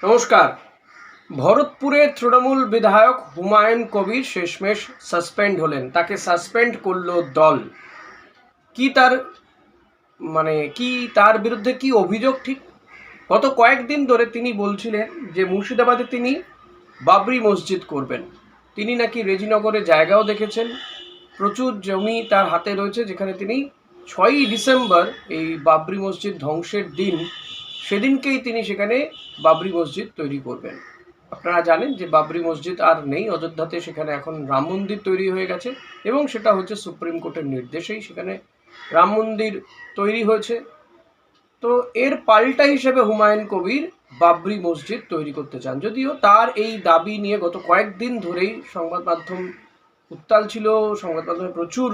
নমস্কার। ভরতপুরে তৃণমূল বিধায়ক হুমায়ুন কবির শেষমেশ সাসপেন্ড হলেন। তাকে সাসপেন্ড করলো দল। কি তার তার বিরুদ্ধে কি অভিযোগ? ঠিক গত কয়েকদিন ধরে তিনি বলছিলেন যে মুর্শিদাবাদে তিনি বাবরি মসজিদ করবেন। তিনি নাকি রেজিনগরে জায়গাও দেখেছেন, প্রচুর জমি তার হাতে রয়েছে, যেখানে তিনি 6ই ডিসেম্বর এই বাবরি মসজিদ ধ্বংসের দিন, সেদিনকেই তিনি সেখানে বাবরি মসজিদ তৈরি করবেন। আপনারা জানেন যে বাবরি মসজিদ আর নেই অযোধ্যাতে, সেখানে এখন রাম মন্দির তৈরি হয়ে গেছে এবং সেটা হচ্ছে সুপ্রিম কোর্টের নির্দেশেই সেখানে রাম মন্দির তৈরি হয়েছে। তো এর পাল্টা হিসেবে হুমায়ুন কবির বাবরি মসজিদ তৈরি করতে চান, যদিও তার এই দাবি নিয়ে গত কয়েকদিন ধরেই সংবাদ মাধ্যম উত্তাল ছিল। সংবাদ মাধ্যমে প্রচুর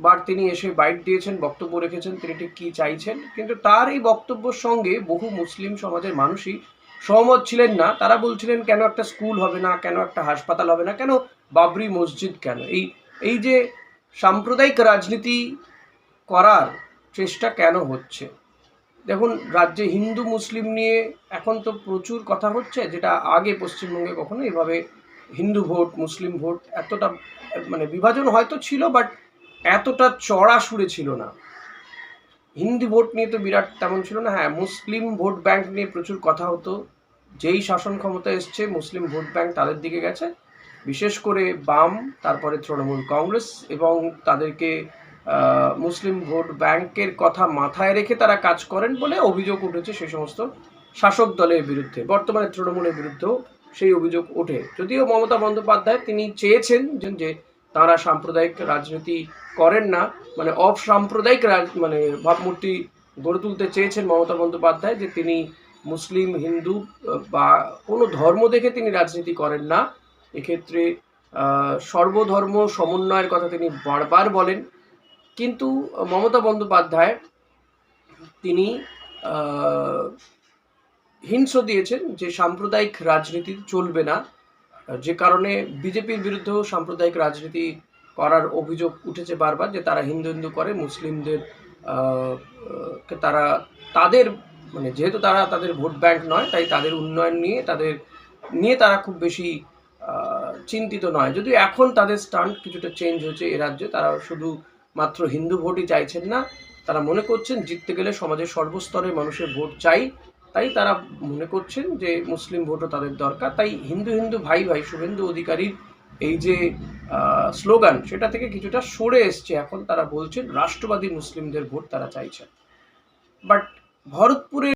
বার তিনি এসে বাইট দিয়েছেন, বক্তব্য রেখেছেন তিনি ঠিক কী চাইছেন, কিন্তু তার এই বক্তব্যের সঙ্গে বহু মুসলিম সমাজের মানুষই সহমত ছিলেন না। তারা বলছিলেন, কেন একটা স্কুল হবে না, কেন একটা হাসপাতাল হবে না, কেন বাবরি মসজিদ, কেন এই যে সাম্প্রদায়িক রাজনীতি করার চেষ্টা কেন হচ্ছে? দেখুন, রাজ্যে হিন্দু মুসলিম নিয়ে এখন তো প্রচুর কথা হচ্ছে, যেটা আগে পশ্চিমবঙ্গে কখনো এভাবে হিন্দু ভোট মুসলিম ভোট এতটা বিভাজন হয়তো ছিল, বাট এতটা চড়া সুরে ছিল না। হিন্দি ভোট নিয়ে তো বিরাট তেমন ছিল না। হ্যাঁ, মুসলিম ভোট ব্যাংক নিয়ে প্রচুর কথা হতো। যেই শাসন ক্ষমতা এসছে মুসলিম ভোট ব্যাংক তাদের দিকে গেছে, বিশেষ করে বাম, তারপরে তৃণমূল কংগ্রেস, এবং তাদেরকে মুসলিম ভোট ব্যাংকের কথা মাথায় রেখে তারা কাজ করেন বলে অভিযোগ উঠেছে সেই সমস্ত শাসক দলের বিরুদ্ধে। বর্তমানে তৃণমূলের বিরুদ্ধেও সেই অভিযোগ ওঠে, যদিও মমতা বন্দ্যোপাধ্যায় তিনি চেয়েছেন যে তারা সাম্প্রদায়িক রাজনীতি করেন না, অসাম্প্রদায়িক ভাবমূর্তি গড়ে তুলতে চেয়েছেন মমতা বন্দ্যোপাধ্যায়, যে তিনি মুসলিম হিন্দু বা কোনো ধর্ম দেখে তিনি রাজনীতি করেন না। এক্ষেত্রে সর্বধর্ম সমন্বয়ের কথা তিনি বারবার বলেন, কিন্তু মমতা বন্দ্যোপাধ্যায় তিনি হিন্টস দিয়েছেন যে সাম্প্রদায়িক রাজনীতি চলবে না, যে কারণে বিজেপির বিরুদ্ধেও সাম্প্রদায়িক রাজনীতি করার অভিযোগ উঠেছে বারবার, যে তারা হিন্দু করে মুসলিমদের তারা তাদের যেহেতু তারা তাদের ভোট ব্যাংক নয়, তাই তাদের উন্নয়ন নিয়ে তারা খুব বেশি চিন্তিত নয়। যদিও এখন তাদের স্ট্যান্ড কিছুটা চেঞ্জ হয়েছে এ রাজ্যে, তারা শুধু মাত্র হিন্দু ভোটই চাইছেন না, তারা মনে করছেন জিততে গেলে সমাজের সর্বস্তরের মানুষের ভোট চাই, তাই তারা মনে করছেন যে মুসলিম ভোটও তাদের দরকার। তাই হিন্দু হিন্দু ভাই ভাই শুভেন্দু অধিকারীর এই যে স্লোগান, সেটা থেকে কিছুটা সরে এসছে। এখন তারা বলছেন রাষ্ট্রবাদী মুসলিমদের ভোট তারা চাইছেন। বাট ভরতপুরে